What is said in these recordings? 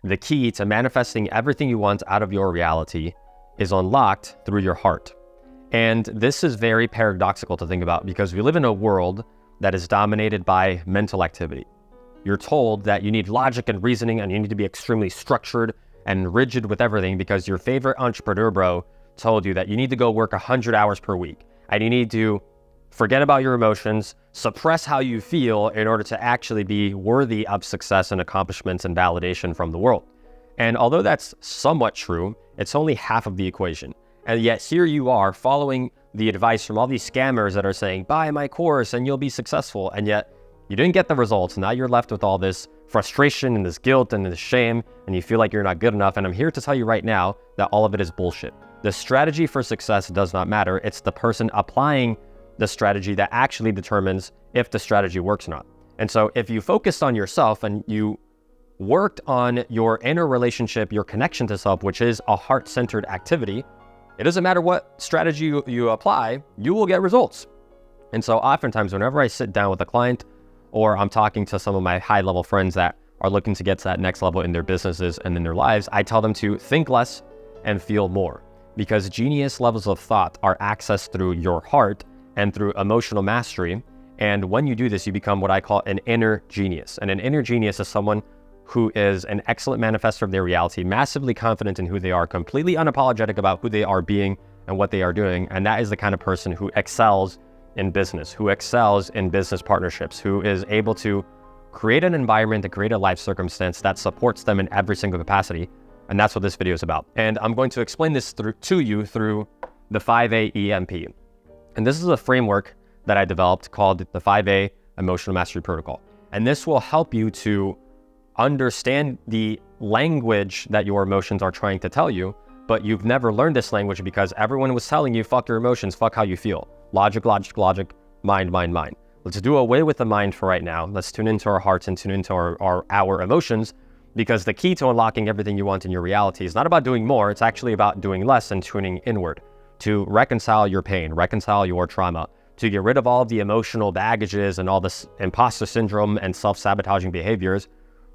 the key to manifesting everything you want out of your reality is unlocked through your heart. And this is very paradoxical to think about because we live in a world that is dominated by mental activity. You're told that you need logic and reasoning and you need to be extremely structured and rigid with everything because your favorite entrepreneur bro told you that you need to go work 100 hours per week and you need to forget about your emotions, suppress how you feel in order to actually be worthy of success and accomplishments and validation from the world. And although that's somewhat true, it's only half of the equation. And yet here you are following the advice from all these scammers that are saying, buy my course and you'll be successful. And yet you didn't get the results. Now you're left with all this frustration and this guilt and this shame, and you feel like you're not good enough. And I'm here to tell you right now that all of it is bullshit. The strategy for success does not matter. It's the person applying the strategy that actually determines if the strategy works or not. And so if you focused on yourself and you worked on your inner relationship, your connection to self, which is a heart-centered activity, it doesn't matter what strategy you apply, you will get results. And so oftentimes whenever I sit down with a client or I'm talking to some of my high-level friends that are looking to get to that next level in their businesses and in their lives, I tell them to think less and feel more, because genius levels of thought are accessed through your heart and through emotional mastery. And when you do this, you become what I call an inner genius. And an inner genius is someone who is an excellent manifestor of their reality, massively confident in who they are, completely unapologetic about who they are being and what they are doing. And that is the kind of person who excels in business, who excels in business partnerships, who is able to create an environment and create a life circumstance that supports them in every single capacity. And that's what this video is about. And I'm going to explain this to you through the 5A EMP. And this is a framework that I developed called the 5A Emotional Mastery Protocol. And this will help you to understand the language that your emotions are trying to tell you, but you've never learned this language because everyone was telling you, fuck your emotions, fuck how you feel. Logic, logic, logic, mind, mind, mind. Let's do away with the mind for right now. Let's tune into our hearts and tune into our emotions, because the key to unlocking everything you want in your reality is not about doing more. It's actually about doing less and tuning inward to reconcile your pain, reconcile your trauma, to get rid of all of the emotional baggages and all this imposter syndrome and self-sabotaging behaviors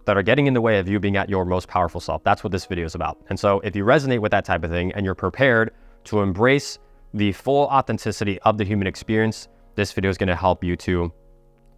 that are getting in the way of you being at your most powerful self. That's what this video is about. And so if you resonate with that type of thing and you're prepared to embrace the full authenticity of the human experience, this video is going to help you to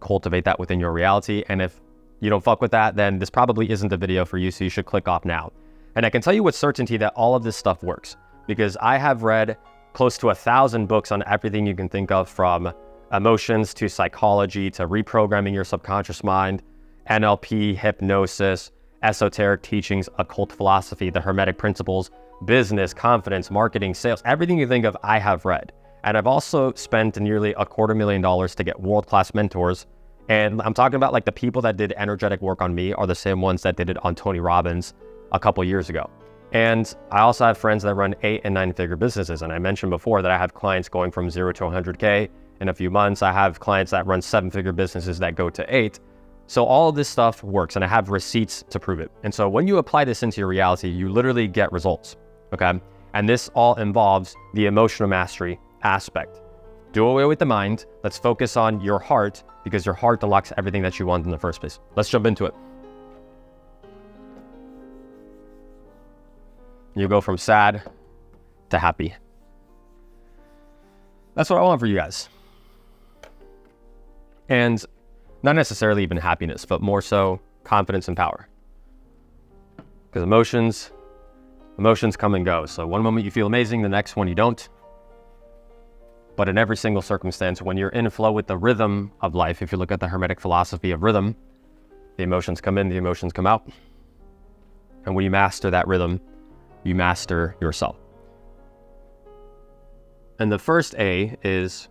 cultivate that within your reality. And if you don't fuck with that, then this probably isn't the video for you, so you should click off now. And I can tell you with certainty that all of this stuff works, because I have read close to 1,000 books on everything you can think of, from emotions to psychology to reprogramming your subconscious mind, NLP, hypnosis, esoteric teachings, occult philosophy, the Hermetic principles, business, confidence, marketing, sales, everything you think of, I have read. And I've also spent nearly $250,000 to get world-class mentors. And I'm talking about like the people that did energetic work on me are the same ones that did it on Tony Robbins a couple years ago. And I also have friends that run 8- and 9-figure businesses. And I mentioned before that I have clients going from 0 to 100K in a few months. I have clients that run 7-figure businesses that go to 8. So all of this stuff works, and I have receipts to prove it. And so when you apply this into your reality, you literally get results, okay? And this all involves the emotional mastery aspect. Do away with the mind. Let's focus on your heart, because your heart unlocks everything that you want in the first place. Let's jump into it. You go from sad to happy. That's what I want for you guys. And not necessarily even happiness, but more so confidence and power. Because emotions come and go. So one moment you feel amazing, the next one you don't. But in every single circumstance, when you're in flow with the rhythm of life, if you look at the Hermetic philosophy of rhythm, the emotions come in, the emotions come out. And when you master that rhythm, you master yourself. And the first A is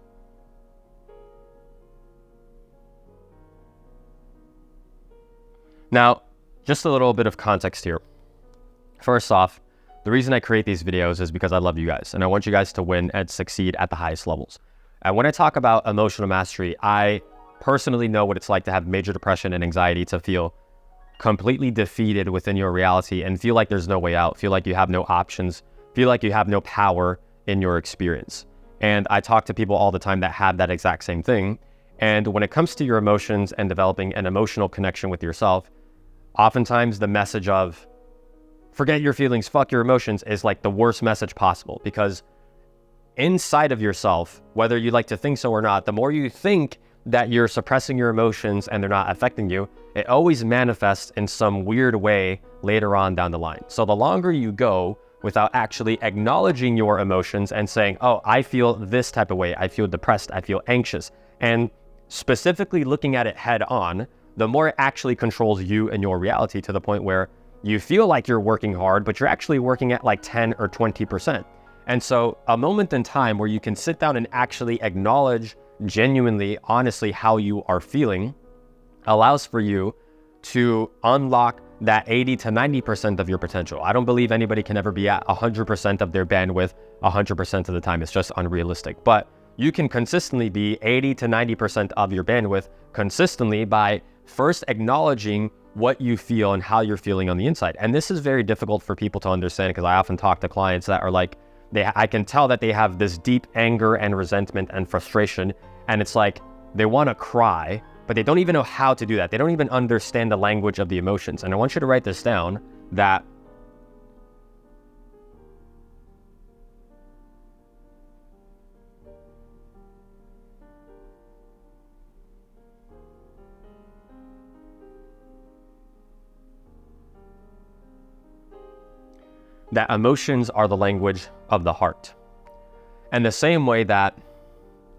now, just a little bit of context here. First off, the reason I create these videos is because I love you guys and I want you guys to win and succeed at the highest levels. And when I talk about emotional mastery, I personally know what it's like to have major depression and anxiety, to feel completely defeated within your reality and feel like there's no way out, feel like you have no options, feel like you have no power in your experience. And I talk to people all the time that have that exact same thing. And when it comes to your emotions and developing an emotional connection with yourself, oftentimes the message of forget your feelings, fuck your emotions is like the worst message possible, because inside of yourself, whether you like to think so or not, the more you think that you're suppressing your emotions and they're not affecting you, it always manifests in some weird way later on down the line. So the longer you go without actually acknowledging your emotions and saying, oh, I feel this type of way, I feel depressed, I feel anxious, and specifically looking at it head on, the more it actually controls you and your reality, to the point where you feel like you're working hard, but you're actually working at like 10 or 20%. And so a moment in time where you can sit down and actually acknowledge genuinely, honestly, how you are feeling allows for you to unlock that 80 to 90% of your potential. I don't believe anybody can ever be at 100% of their bandwidth 100% of the time. It's just unrealistic. But you can consistently be 80 to 90% of your bandwidth consistently by first acknowledging what you feel and how you're feeling on the inside. And this is very difficult for people to understand, because I often talk to clients that are like, I can tell that they have this deep anger and resentment and frustration, and it's like they want to cry, but they don't even know how to do that. They don't even understand the language of the emotions. And I want you to write this down, that emotions are the language of the heart. And the same way that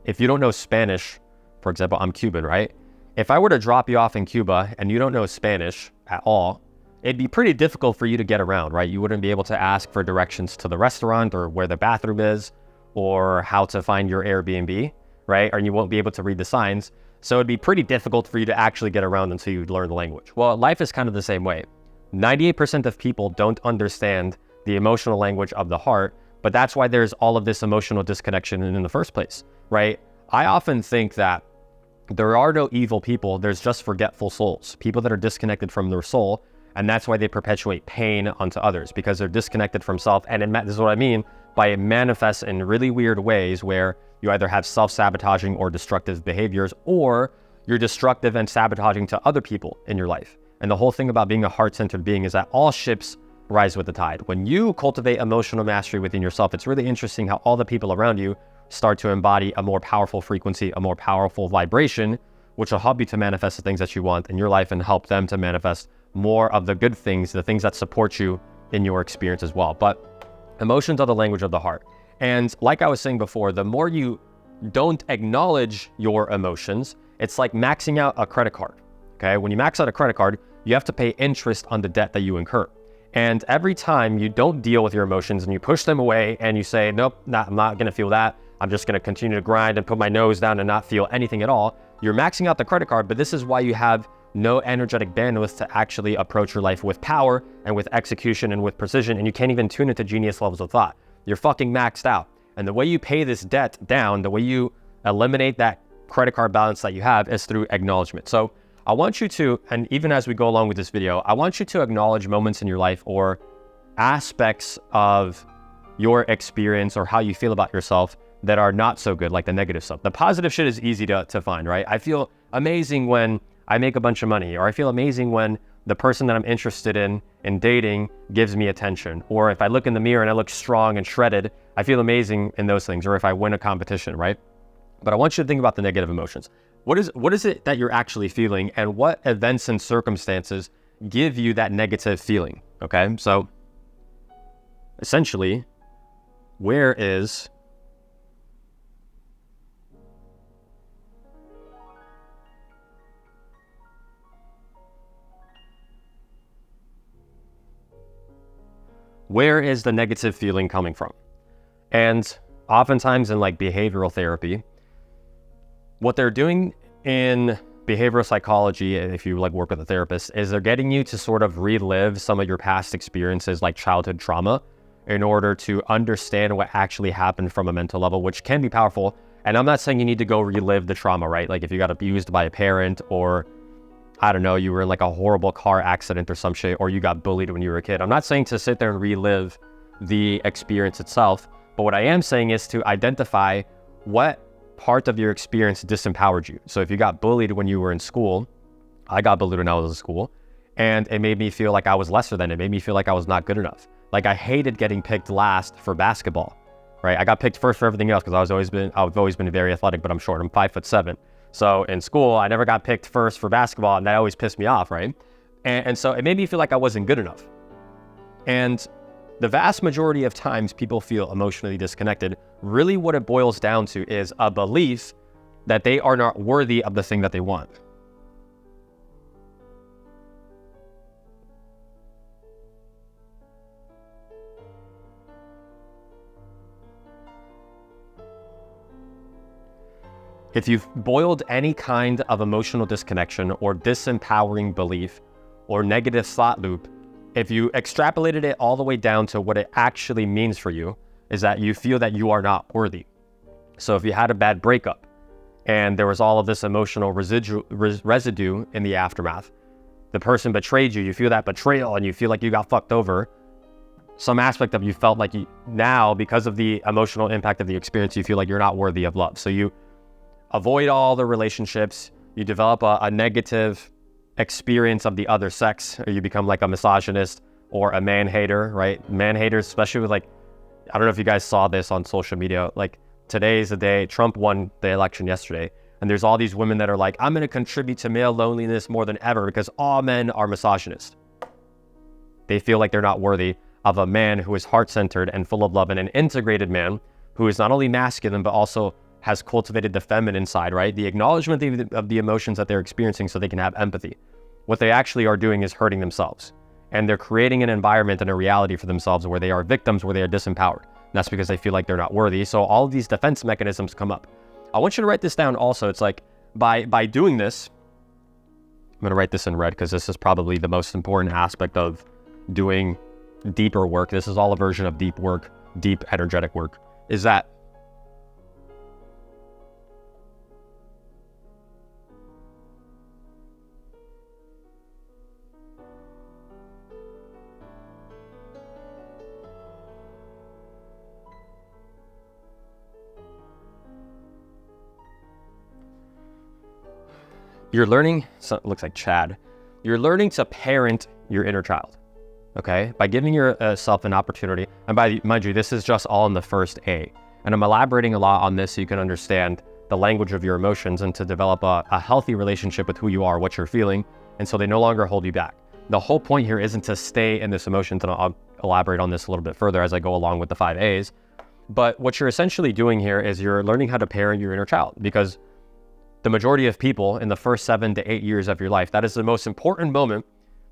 if you don't know Spanish, for example, I'm Cuban, right? If I were to drop you off in Cuba and you don't know Spanish at all, it'd be pretty difficult for you to get around, right? You wouldn't be able to ask for directions to the restaurant or where the bathroom is or how to find your Airbnb, right? Or you won't be able to read the signs. So it'd be pretty difficult for you to actually get around until you learn the language. Well, life is kind of the same way. 98% of people don't understand the emotional language of the heart, but that's why there's all of this emotional disconnection in the first place, right? I often think that there are no evil people, there's just forgetful souls, people that are disconnected from their soul, and that's why they perpetuate pain onto others, because they're disconnected from self. And this is what I mean by it manifests in really weird ways, where you either have self-sabotaging or destructive behaviors, or you're destructive and sabotaging to other people in your life. And the whole thing about being a heart-centered being is that all ships rise with the tide. When you cultivate emotional mastery within yourself, it's really interesting how all the people around you start to embody a more powerful frequency, a more powerful vibration, which will help you to manifest the things that you want in your life and help them to manifest more of the good things, the things that support you in your experience as well. But emotions are the language of the heart. And like I was saying before, the more you don't acknowledge your emotions, it's like maxing out a credit card. Okay, when you max out a credit card, you have to pay interest on the debt that you incur. And every time you don't deal with your emotions and you push them away and you say, nope, I'm not going to feel that, I'm just going to continue to grind and put my nose down and not feel anything at all, you're maxing out the credit card. But this is why you have no energetic bandwidth to actually approach your life with power and with execution and with precision. And you can't even tune it to genius levels of thought. You're fucking maxed out. And the way you pay this debt down, the way you eliminate that credit card balance that you have, is through acknowledgement. So I want you to, and even as we go along with this video, I want you to acknowledge moments in your life or aspects of your experience or how you feel about yourself that are not so good, like the negative stuff. The positive shit is easy to find, right? I feel amazing when I make a bunch of money, or I feel amazing when the person that I'm interested in dating gives me attention, or if I look in the mirror and I look strong and shredded, I feel amazing in those things, or if I win a competition, right? But I want you to think about the negative emotions. What is it that you're actually feeling, and what events and circumstances give you that negative feeling? Okay, so essentially, where is the negative feeling coming from? And oftentimes in like behavioral therapy, what they're doing in behavioral psychology, if you like work with a therapist, is they're getting you to sort of relive some of your past experiences, like childhood trauma, in order to understand what actually happened from a mental level, which can be powerful. And I'm not saying you need to go relive the trauma, right? Like if you got abused by a parent, or I don't know, you were in like a horrible car accident or some shit, or you got bullied when you were a kid. I'm not saying to sit there and relive the experience itself, but what I am saying is to identify what part of your experience disempowered you. So if you got bullied when you were in school, I got bullied when I was in school, And it made me feel like I was lesser than. It made me feel like I was not good enough. Like I hated getting picked last for basketball, right? I got picked first for everything else because I've always been very athletic, but I'm short. I'm 5'7". So in school, I never got picked first for basketball, and that always pissed me off, right? And so it made me feel like I wasn't good enough. And the vast majority of times people feel emotionally disconnected. Really what it boils down to is a belief that they are not worthy of the thing that they want. If you've boiled any kind of emotional disconnection or disempowering belief or negative thought loop, if you extrapolated it all the way down to what it actually means for you, is that you feel that you are not worthy. So if you had a bad breakup and there was all of this emotional residue in the aftermath, the person betrayed you, you feel that betrayal and you feel like you got fucked over. Some aspect of you felt like now, because of the emotional impact of the experience, you feel like you're not worthy of love. So you avoid all the relationships, you develop a negative experience of the other sex, or you become like a misogynist or a man hater, right? Man haters, especially with like, I don't know if you guys saw this on social media, like today is the day, Trump won the election yesterday, and there's all these women that are like, I'm gonna contribute to male loneliness more than ever because all men are misogynist. They feel like they're not worthy of a man who is heart-centered and full of love, and an integrated man who is not only masculine, but also has cultivated the feminine side, right? The acknowledgement of the emotions that they're experiencing so they can have empathy. What they actually are doing is hurting themselves. And they're creating an environment and a reality for themselves where they are victims, where they are disempowered. And that's because they feel like they're not worthy. So all of these defense mechanisms come up. I want you to write this down also. It's like, by doing this, I'm gonna write this in red because this is probably the most important aspect of doing deeper work. This is all a version of deep work, deep energetic work, is that you're learning, so it looks like Chad, you're learning to parent your inner child, okay? By giving yourself an opportunity, and mind you, this is just all in the first A. And I'm elaborating a lot on this so you can understand the language of your emotions and to develop a healthy relationship with who you are, what you're feeling, and so they no longer hold you back. The whole point here isn't to stay in this emotions, and I'll elaborate on this a little bit further as I go along with the 5 A's. But what you're essentially doing here is you're learning how to parent your inner child, because the majority of people in the first 7 to 8 years of your life, that is the most important moment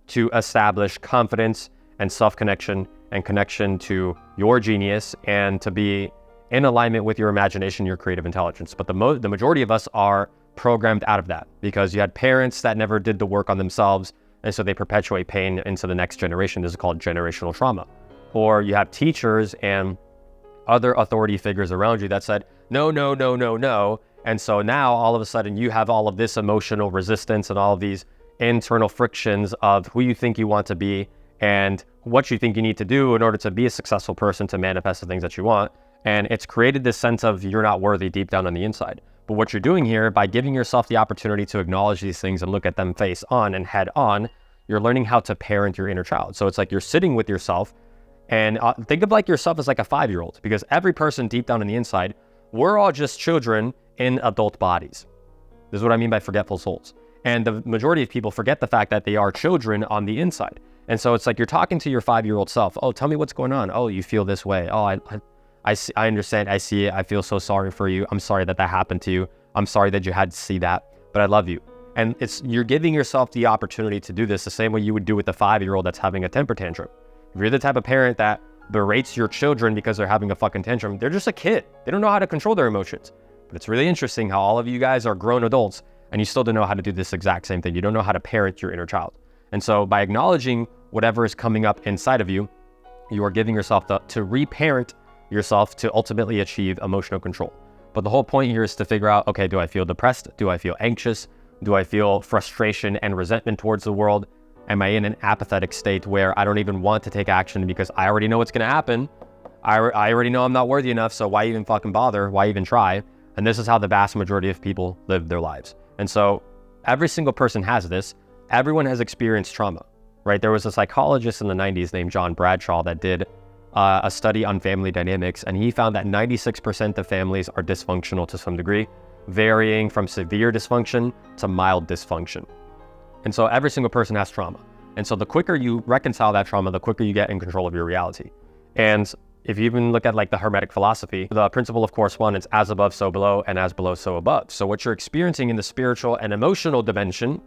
to establish confidence and self-connection and connection to your genius and to be in alignment with your imagination, your creative intelligence. But the majority of us are programmed out of that because you had parents that never did the work on themselves, and so they perpetuate pain into the next generation. This is called generational trauma. Or you have teachers and other authority figures around you that said, no, no, no, no, no. And so now all of a sudden you have all of this emotional resistance and all of these internal frictions of who you think you want to be and what you think you need to do in order to be a successful person to manifest the things that you want. And it's created this sense of you're not worthy deep down on the inside. But what you're doing here, by giving yourself the opportunity to acknowledge these things and look at them face on and head on, you're learning how to parent your inner child. So it's like you're sitting with yourself and think of like yourself as like a 5-year-old, because every person deep down on the inside, we're all just children in adult bodies. This is what I mean by forgetful souls. And the majority of people forget the fact that they are children on the inside. And so it's like you're talking to your 5-year-old self. Oh, tell me what's going on. Oh, you feel this way. Oh, I understand. I see it. I feel so sorry for you. I'm sorry that happened to you. I'm sorry that you had to see that, but I love you. And you're giving yourself the opportunity to do this the same way you would do with the 5-year-old that's having a temper tantrum. If you're the type of parent that berates your children because they're having a fucking tantrum, they're just a kid. They don't know how to control their emotions. But it's really interesting how all of you guys are grown adults and you still don't know how to do this exact same thing. You don't know how to parent your inner child. And so by acknowledging whatever is coming up inside of you, you are giving yourself to reparent yourself to ultimately achieve emotional control. But the whole point here is to figure out, okay, do I feel depressed? Do I feel anxious? Do I feel frustration and resentment towards the world? Am I in an apathetic state where I don't even want to take action because I already know what's going to happen? I already know I'm not worthy enough, so why even fucking bother? Why even try? And this is how the vast majority of people live their lives. And so every single person has this. Everyone has experienced trauma. right? There was a psychologist in the 90s named John Bradshaw that did a study on family dynamics, and he found that 96% of families are dysfunctional to some degree, varying from severe dysfunction to mild dysfunction. And so every single person has trauma. And so the quicker you reconcile that trauma, the quicker you get in control of your reality. And if you even look at like the Hermetic philosophy, the principle of correspondence, as above, so below, and as below, so above. So what you're experiencing in the spiritual and emotional dimension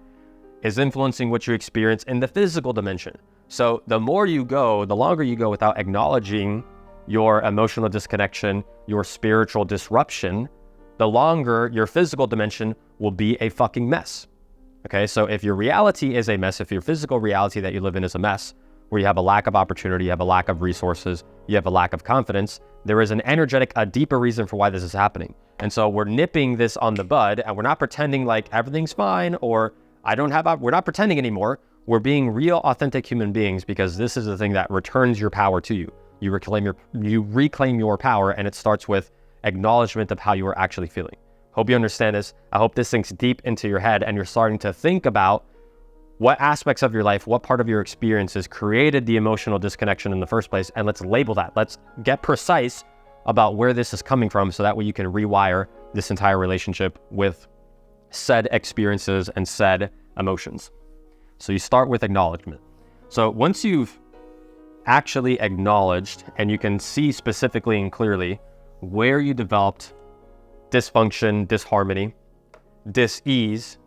is influencing what you experience in the physical dimension. So the more you go, the longer you go without acknowledging your emotional disconnection, your spiritual disruption, the longer your physical dimension will be a fucking mess. Okay, so if your reality is a mess, if your physical reality that you live in is a mess, where you have a lack of opportunity, you have a lack of resources, you have a lack of confidence, there is an energetic, a deeper reason for why this is happening. And so we're nipping this on the bud, and we're not pretending like everything's fine, or we're not pretending anymore. We're being real, authentic human beings, because this is the thing that returns your power to you. You reclaim your power, and it starts with acknowledgement of how you are actually feeling. Hope you understand this. I hope this sinks deep into your head and you're starting to think about what aspects of your life, what part of your experiences created the emotional disconnection in the first place, and let's label that. Let's get precise about where this is coming from, so that way you can rewire this entire relationship with said experiences and said emotions. So you start with acknowledgement. So once you've actually acknowledged and you can see specifically and clearly where you developed dysfunction, disharmony, dis-ease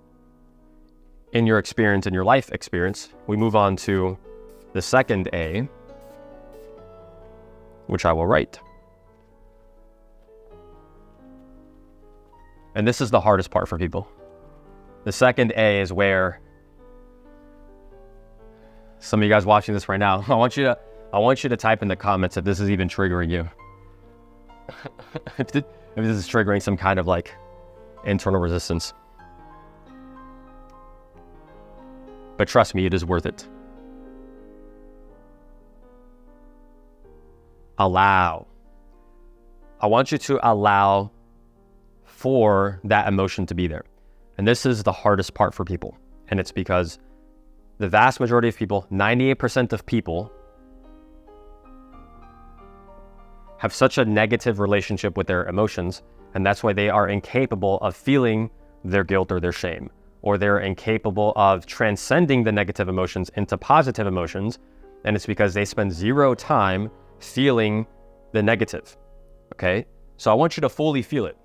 in your experience, in your life experience, we move on to the second A, which I will write. And this is the hardest part for people. The second A is where some of you guys watching this right now, I want you to type in the comments if this is even triggering you. If this is triggering some kind of like internal resistance. But trust me, it is worth it. Allow. I want you to allow for that emotion to be there. And this is the hardest part for people. And it's because the vast majority of people, 98% of people, have such a negative relationship with their emotions, and that's why they are incapable of feeling their guilt or their shame, or they're incapable of transcending the negative emotions into positive emotions, and it's because they spend zero time feeling the negative, okay? So I want you to fully feel it.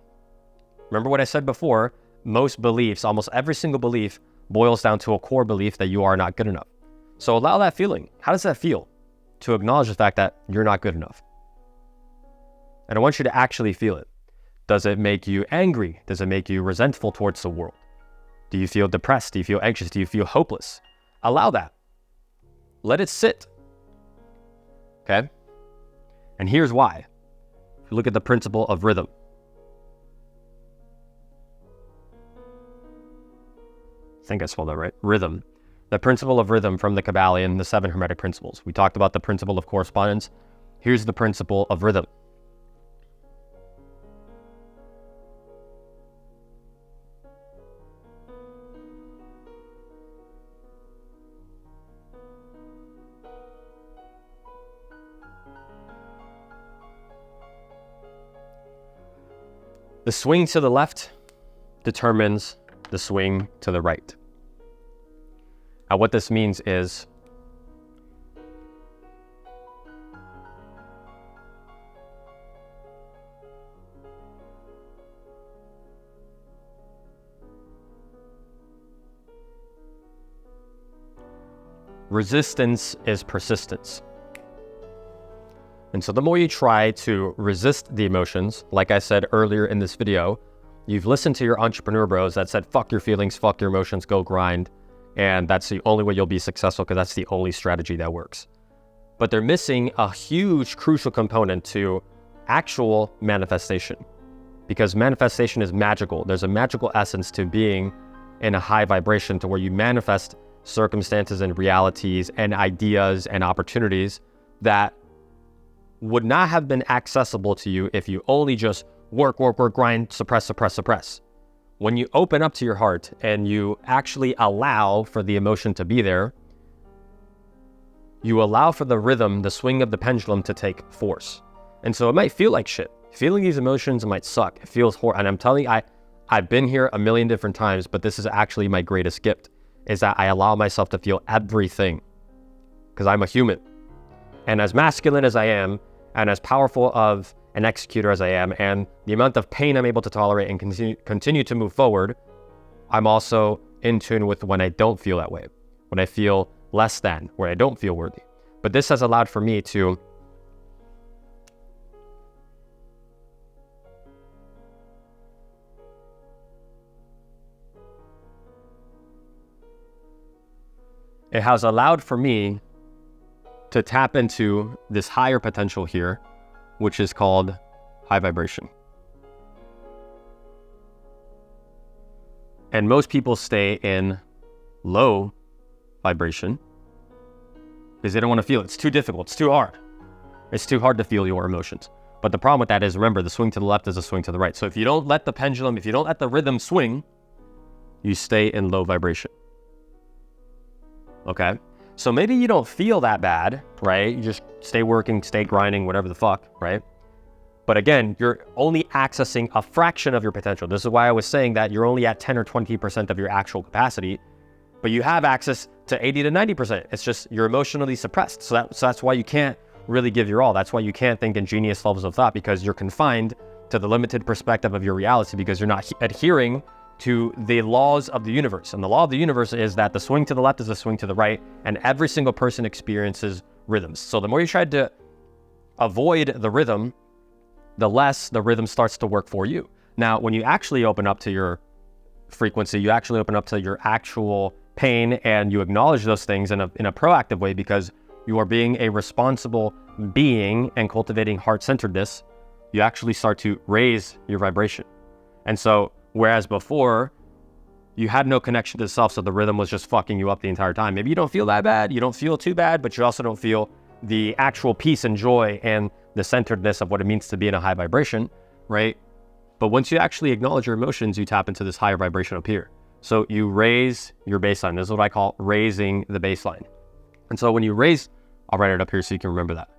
Remember what I said before, most beliefs, almost every single belief, boils down to a core belief that you are not good enough. So allow that feeling. How does that feel? To acknowledge the fact that you're not good enough. And I want you to actually feel it. Does it make you angry? Does it make you resentful towards the world? Do you feel depressed? Do you feel anxious? Do you feel hopeless? Allow that. Let it sit. Okay? And here's why. If you look at the principle of rhythm. I think I spelled that right. Rhythm. The principle of rhythm from the Kabbalion, the 7 Hermetic principles. We talked about the principle of correspondence. Here's the principle of rhythm. The swing to the left determines the swing to the right. Now, what this means is resistance is persistence. And so the more you try to resist the emotions, like I said earlier in this video, you've listened to your entrepreneur bros that said, fuck your feelings, fuck your emotions, go grind. And that's the only way you'll be successful, because that's the only strategy that works. But they're missing a huge, crucial component to actual manifestation, because manifestation is magical. There's a magical essence to being in a high vibration, to where you manifest circumstances and realities and ideas and opportunities that would not have been accessible to you if you only just work, grind, suppress. When you open up to your heart and you actually allow for the emotion to be there, you allow for the rhythm, the swing of the pendulum to take force. And so it might feel like shit. Feeling these emotions might suck. It feels horrible. And I'm telling you, I've been here a million different times, but this is actually my greatest gift, is that I allow myself to feel everything because I'm a human. And as masculine as I am, and as powerful of an executor as I am, and the amount of pain I'm able to tolerate and continue to move forward, I'm also in tune with when I don't feel that way, when I feel less than, where I don't feel worthy. But this has allowed for me to to tap into this higher potential here, which is called high vibration. And most people stay in low vibration because they don't want to feel it. It's too difficult. It's too hard. It's too hard to feel your emotions. But the problem with that is, remember, the swing to the left is a swing to the right. So if you don't let the pendulum, if you don't let the rhythm swing, you stay in low vibration. Okay? So maybe you don't feel that bad, right? You just stay working, stay grinding, whatever the fuck, right? But again, you're only accessing a fraction of your potential. This is why I was saying that you're only at 10 or 20% of your actual capacity, but you have access to 80 to 90%. It's just you're emotionally suppressed. So that's why you can't really give your all. That's why you can't think in genius levels of thought, because you're confined to the limited perspective of your reality, because you're not adhering to the laws of the universe. And the law of the universe is that the swing to the left is a swing to the right, and every single person experiences rhythms. So the more you try to avoid the rhythm, the less the rhythm starts to work for you. Now, when you actually open up to your frequency, you actually open up to your actual pain, and you acknowledge those things in a proactive way, because you are being a responsible being and cultivating heart-centeredness, you actually start to raise your vibration. And so, whereas before, you had no connection to the self, so the rhythm was just fucking you up the entire time. Maybe you don't feel that bad, you don't feel too bad, but you also don't feel the actual peace and joy and the centeredness of what it means to be in a high vibration, right? But once you actually acknowledge your emotions, you tap into this higher vibration up here. So you raise your baseline. This is what I call raising the baseline. And so when you raise, I'll write it up here so you can remember that.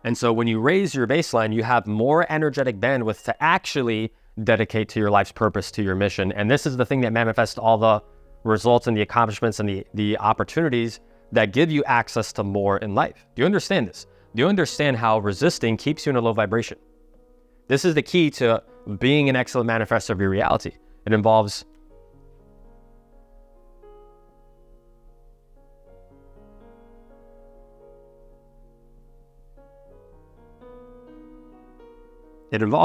And so when you raise your baseline, you have more energetic bandwidth to actually dedicate to your life's purpose, to your mission. And this is the thing that manifests all the results and the accomplishments and the opportunities that give you access to more in life. Do you understand this? Do you understand how resisting keeps you in a low vibration? This is the key to being an excellent manifestor of your reality. It involves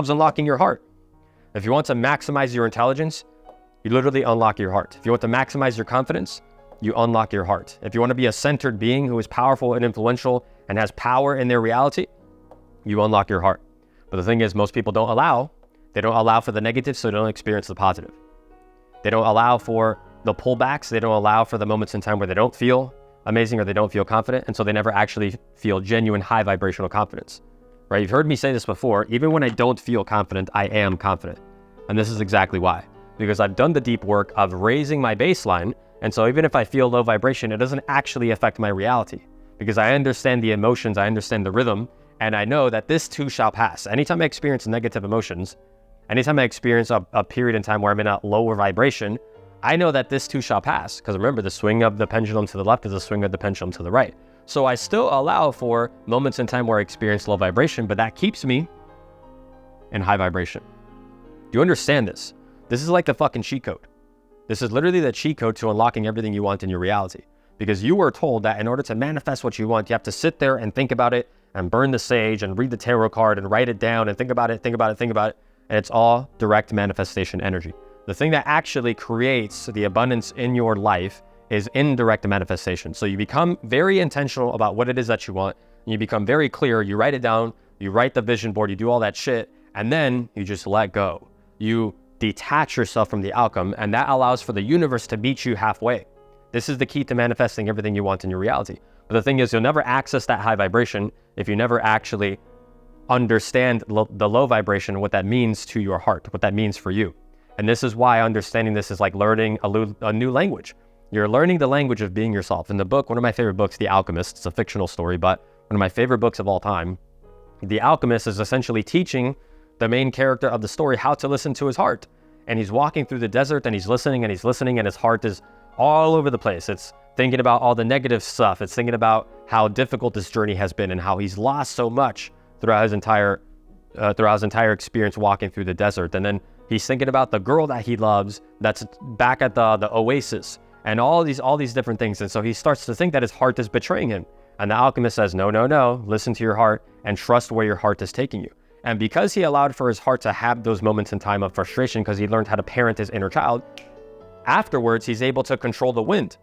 unlocking your heart. If you want to maximize your intelligence, you literally unlock your heart. If you want to maximize your confidence, you unlock your heart. If you want to be a centered being who is powerful and influential and has power in their reality, you unlock your heart. But the thing is, most people don't allow. They don't allow for the negative, so they don't experience the positive. They don't allow for the pullbacks. They don't allow for the moments in time where they don't feel amazing or they don't feel confident, and so they never actually feel genuine high vibrational confidence. Right? You've heard me say this before. Even when I don't feel confident, I am confident. And this is exactly why. Because I've done the deep work of raising my baseline, and so even if I feel low vibration, it doesn't actually affect my reality. Because I understand the emotions, I understand the rhythm, and I know that this too shall pass. Anytime I experience negative emotions, anytime I experience a period in time where I'm in a lower vibration, I know that this too shall pass. Because remember, the swing of the pendulum to the left is the swing of the pendulum to the right. So I still allow for moments in time where I experience low vibration, but that keeps me in high vibration. Do you understand this? This is like the fucking cheat code. This is literally the cheat code to unlocking everything you want in your reality. Because you were told that in order to manifest what you want, you have to sit there and think about it and burn the sage and read the tarot card and write it down and think about it. And it's all direct manifestation energy. The thing that actually creates the abundance in your life is indirect manifestation. So you become very intentional about what it is that you want, and you become very clear, you write it down, you write the vision board, you do all that shit, and then you just let go. You detach yourself from the outcome, and that allows for the universe to meet you halfway. This is the key to manifesting everything you want in your reality. But the thing is, you'll never access that high vibration if you never actually understand the low vibration and what that means to your heart, what that means for you. And this is why understanding this is like learning a new language. You're learning the language of being yourself. In the book, one of my favorite books, The Alchemist, it's a fictional story, but one of my favorite books of all time, The Alchemist is essentially teaching the main character of the story how to listen to his heart. And he's walking through the desert and he's listening and he's listening, and his heart is all over the place. It's thinking about all the negative stuff. It's thinking about how difficult this journey has been and how he's lost so much throughout his entire experience walking through the desert. And then he's thinking about the girl that he loves that's back at the oasis and all these different things. And so he starts to think that his heart is betraying him. And the alchemist says, no, listen to your heart and trust where your heart is taking you. And because he allowed for his heart to have those moments in time of frustration, because he learned how to parent his inner child, afterwards, he's able to control the wind.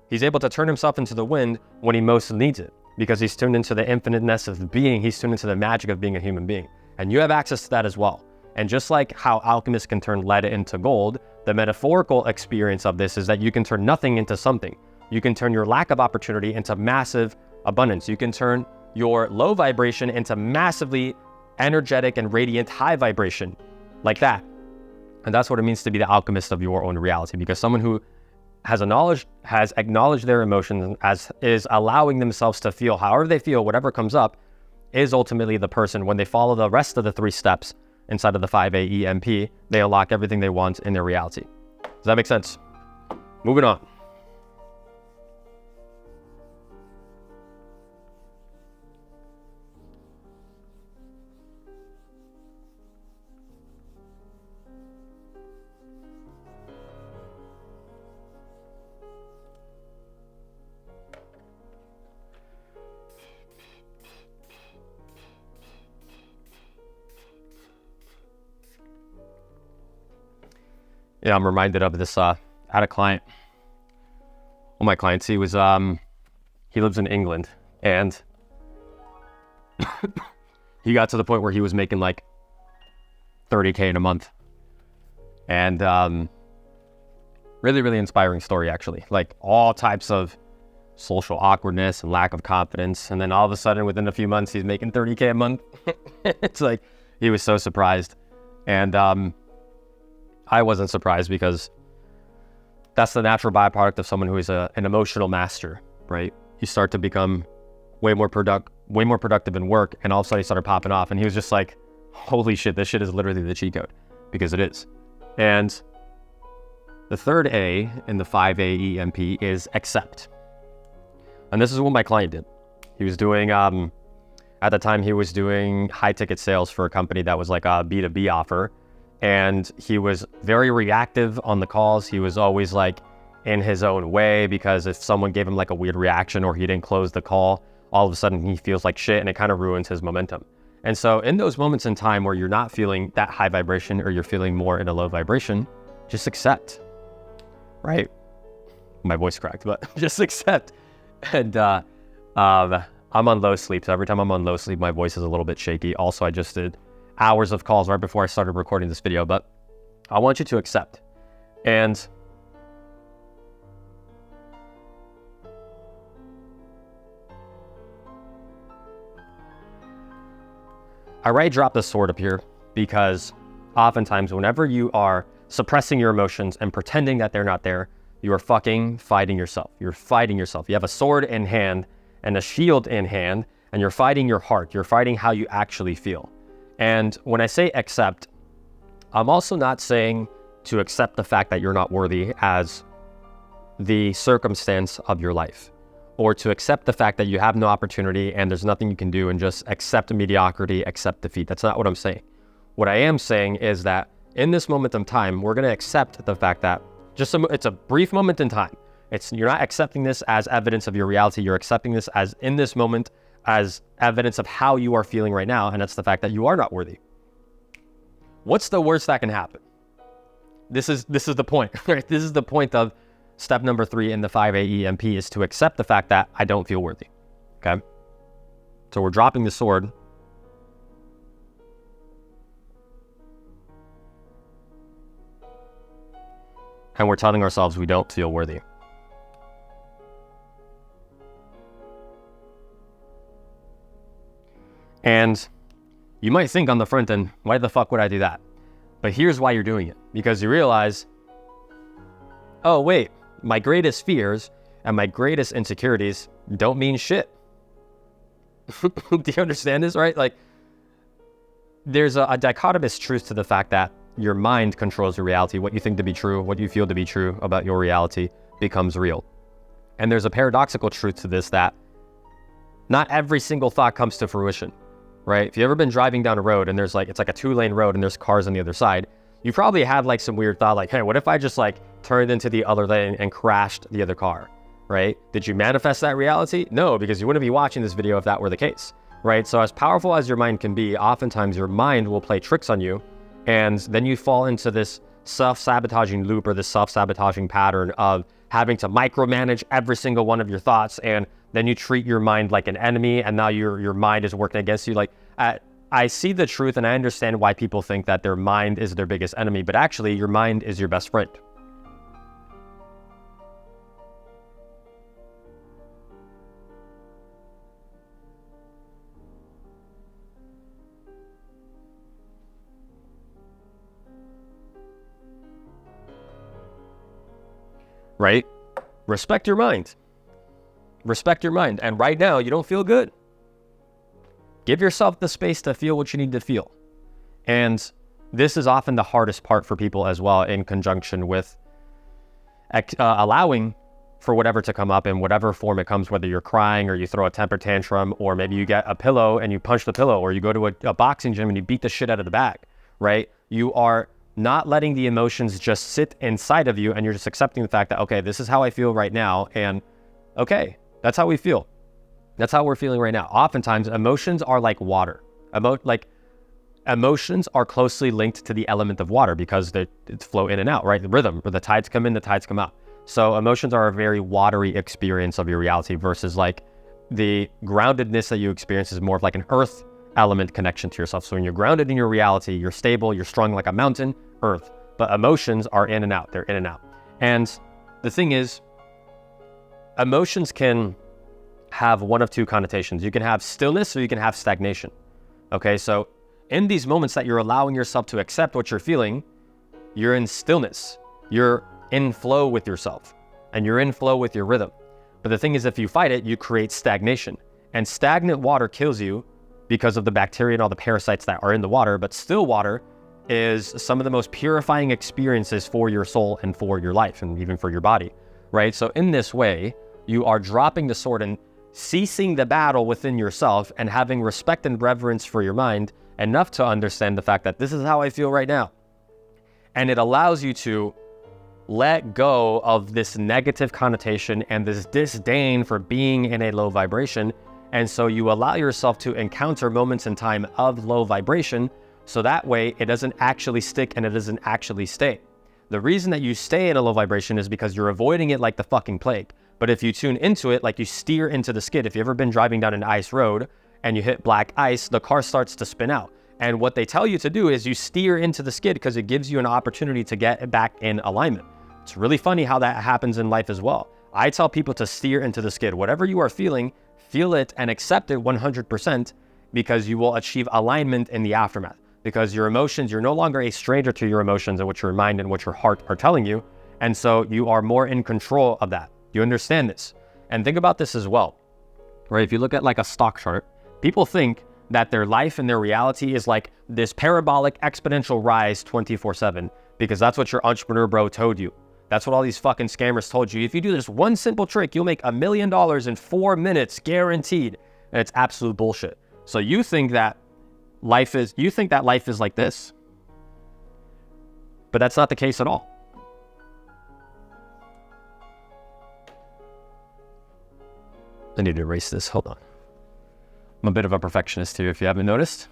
He's able to turn himself into the wind when he most needs it, because he's tuned into the infiniteness of being. He's tuned into the magic of being a human being. And you have access to that as well. And just like how alchemists can turn lead into gold, the metaphorical experience of this is that you can turn nothing into something. You can turn your lack of opportunity into massive abundance. You can turn your low vibration into massively energetic and radiant high vibration, like that. And that's what it means to be the alchemist of your own reality, because someone who has acknowledged their emotions, is allowing themselves to feel however they feel, whatever comes up, is ultimately the person. When they follow the rest of the 3 steps inside of the 5A EMP, they unlock everything they want in their reality. Does that make sense? Moving on. Yeah, I'm reminded of this. I had a client. One of my clients, he lives in England, and he got to the point where he was making like $30K in a month. And really, really inspiring story, actually. Like all types of social awkwardness and lack of confidence. And then all of a sudden, within a few months, he's making $30K a month. It's like, he was so surprised. And I wasn't surprised, because that's the natural byproduct of someone who is an emotional master, right? You start to become way more productive in work, and all of a sudden he started popping off, and he was just like, holy shit, this shit is literally the cheat code, because it is. And the third A in the 5A EMP is accept. And this is what my client did. He was doing, at the time he was doing high ticket sales for a company that was like a B2B offer. And he was very reactive on the calls. He was always like in his own way, because if someone gave him like a weird reaction or he didn't close the call, all of a sudden he feels like shit, and it kind of ruins his momentum. And so in those moments in time where you're not feeling that high vibration, or you're feeling more in a low vibration, just accept, right? My voice cracked, but just accept. And I'm on low sleep. So every time I'm on low sleep, my voice is a little bit shaky. Also, I just did hours of calls right before I started recording this video, but I want you to accept. And I write drop the sword up here because oftentimes whenever you are suppressing your emotions and pretending that they're not there, you are fucking fighting yourself. You're fighting yourself. You have a sword in hand and a shield in hand, and you're fighting your heart. You're fighting how you actually feel. And when I say accept, I'm also not saying to accept the fact that you're not worthy as the circumstance of your life, or to accept the fact that you have no opportunity and there's nothing you can do and just accept mediocrity, accept defeat. That's not what I'm saying. What I am saying is that in this moment of time, we're going to accept the fact that it's a brief moment in time. You're not accepting this as evidence of your reality. You're accepting this as in this moment as evidence of how you are feeling right now, and that's the fact that you are not worthy. What's the worst that can happen? This is the point, right? This is the point of step number 3 in the 5A EMP, is to accept the fact that I don't feel worthy. Okay? So we're dropping the sword. And we're telling ourselves we don't feel worthy. And you might think on the front end, why the fuck would I do that? But here's why you're doing it. Because you realize, oh wait, my greatest fears and my greatest insecurities don't mean shit. Do you understand this, right? Like, there's a dichotomous truth to the fact that your mind controls your reality. What you think to be true, what you feel to be true about your reality becomes real. And there's a paradoxical truth to this, that not every single thought comes to fruition, right? If you've ever been driving down a road and it's like a 2-lane road and there's cars on the other side, you probably had like some weird thought like, hey, what if I just like turned into the other lane and crashed the other car, right? Did you manifest that reality? No, because you wouldn't be watching this video if that were the case, right? So as powerful as your mind can be, oftentimes your mind will play tricks on you, and then you fall into this self-sabotaging loop or this self-sabotaging pattern of having to micromanage every single one of your thoughts, and then you treat your mind like an enemy, and now your mind is working against you. Like, I see the truth, and I understand why people think that their mind is their biggest enemy, but actually your mind is your best friend. Right? Respect your mind. Respect your mind. And right now, you don't feel good. Give yourself the space to feel what you need to feel. And this is often the hardest part for people as well, in conjunction with allowing for whatever to come up in whatever form it comes, whether you're crying or you throw a temper tantrum, or maybe you get a pillow and you punch the pillow, or you go to a boxing gym and you beat the shit out of the bag, right? You are not letting the emotions just sit inside of you, and you're just accepting the fact that, okay, this is how I feel right now, and okay, that's how we feel. That's how we're feeling right now. Oftentimes, emotions are like water. Emotions are closely linked to the element of water because they flow in and out, right? The rhythm, where the tides come in, the tides come out. So emotions are a very watery experience of your reality, versus like the groundedness that you experience is more of like an earth element connection to yourself. So when you're grounded in your reality, you're stable, you're strong like a mountain, earth. But emotions are in and out. They're in and out. And the thing is, emotions can have one of two connotations. You can have stillness or you can have stagnation. Okay, so in these moments that you're allowing yourself to accept what you're feeling, you're in stillness. You're in flow with yourself, and you're in flow with your rhythm. But the thing is, if you fight it, you create stagnation. And stagnant water kills you because of the bacteria and all the parasites that are in the water. But still water is some of the most purifying experiences for your soul and for your life, and even for your body, right? So in this way, you are dropping the sword and ceasing the battle within yourself, and having respect and reverence for your mind enough to understand the fact that this is how I feel right now. And it allows you to let go of this negative connotation and this disdain for being in a low vibration. And so you allow yourself to encounter moments in time of low vibration, so that way it doesn't actually stick and it doesn't actually stay. The reason that you stay in a low vibration is because you're avoiding it like the fucking plague. But if you tune into it, like you steer into the skid, if you've ever been driving down an ice road and you hit black ice, the car starts to spin out. And what they tell you to do is you steer into the skid, because it gives you an opportunity to get back in alignment. It's really funny how that happens in life as well. I tell people to steer into the skid. Whatever you are feeling, feel it and accept it 100%, because you will achieve alignment in the aftermath. Because your emotions, you're no longer a stranger to your emotions and what your mind and what your heart are telling you. And so you are more in control of that. You understand this. And think about this as well, right? If you look at like a stock chart, people think that their life and their reality is like this parabolic exponential rise 24/7, because that's what your entrepreneur bro told you. That's what all these fucking scammers told you. If you do this one simple trick, you'll make $1 million in 4 minutes, guaranteed. And it's absolute bullshit. So you think that life is like this, but that's not the case at all. I need to erase this. Hold on. I'm a bit of a perfectionist here, if you haven't noticed.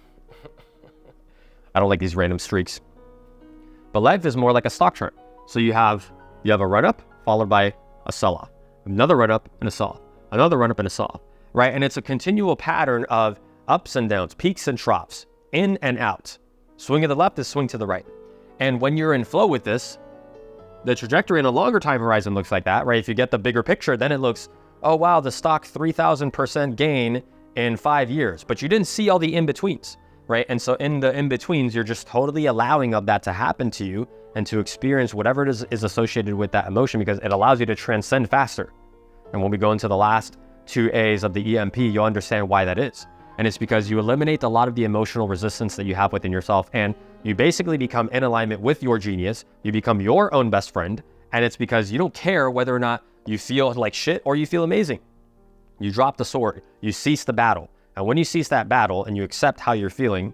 I don't like these random streaks. But life is more like a stock chart. So you have a run-up followed by a sell-off. Another run-up and a sell-off. Another run-up and a sell-off, right? And it's a continual pattern of ups and downs, peaks and troughs, in and out. Swing to the left is swing to the right. And when you're in flow with this, the trajectory in a longer time horizon looks like that, right? If you get the bigger picture, then it looks, oh wow, the stock 3,000% gain in 5 years. But you didn't see all the in-betweens, right? And so in the in-betweens, you're just totally allowing of that to happen to you and to experience whatever it is associated with that emotion, because it allows you to transcend faster. And when we go into the last 2 A's of the EMP, you'll understand why that is. And it's because you eliminate a lot of the emotional resistance that you have within yourself, and you basically become in alignment with your genius. You become your own best friend, and it's because you don't care whether or not you feel like shit or you feel amazing. You drop the sword, you cease the battle. And when you cease that battle and you accept how you're feeling,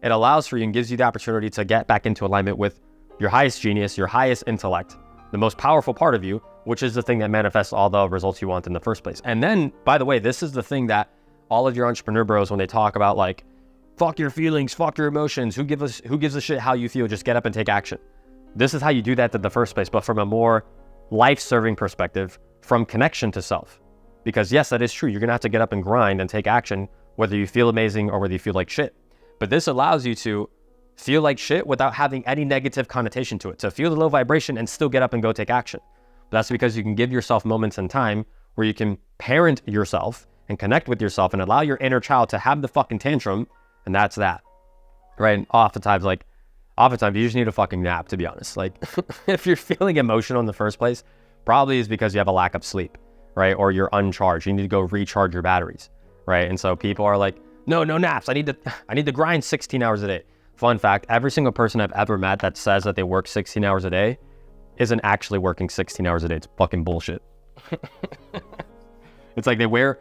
it allows for you and gives you the opportunity to get back into alignment with your highest genius, your highest intellect, the most powerful part of you, which is the thing that manifests all the results you want in the first place. And then, by the way, this is the thing that all of your entrepreneur bros, when they talk about like, fuck your feelings, fuck your emotions, who gives a shit how you feel, just get up and take action. This is how you do that in the first place, but from a more life-serving perspective, from connection to self. Because yes, that is true. You're gonna have to get up and grind and take action, whether you feel amazing or whether you feel like shit. But this allows you to feel like shit without having any negative connotation to it. To feel the low vibration and still get up and go take action. But that's because you can give yourself moments in time where you can parent yourself and connect with yourself and allow your inner child to have the fucking tantrum, and that's that, right? And oftentimes you just need a fucking nap, to be honest. Like, if you're feeling emotional in the first place, probably is because you have a lack of sleep, right? Or you're uncharged. You need to go recharge your batteries, right? And so people are like, no naps. I need to grind 16 hours a day. Fun fact, every single person I've ever met that says that they work 16 hours a day isn't actually working 16 hours a day. It's fucking bullshit. It's like they wear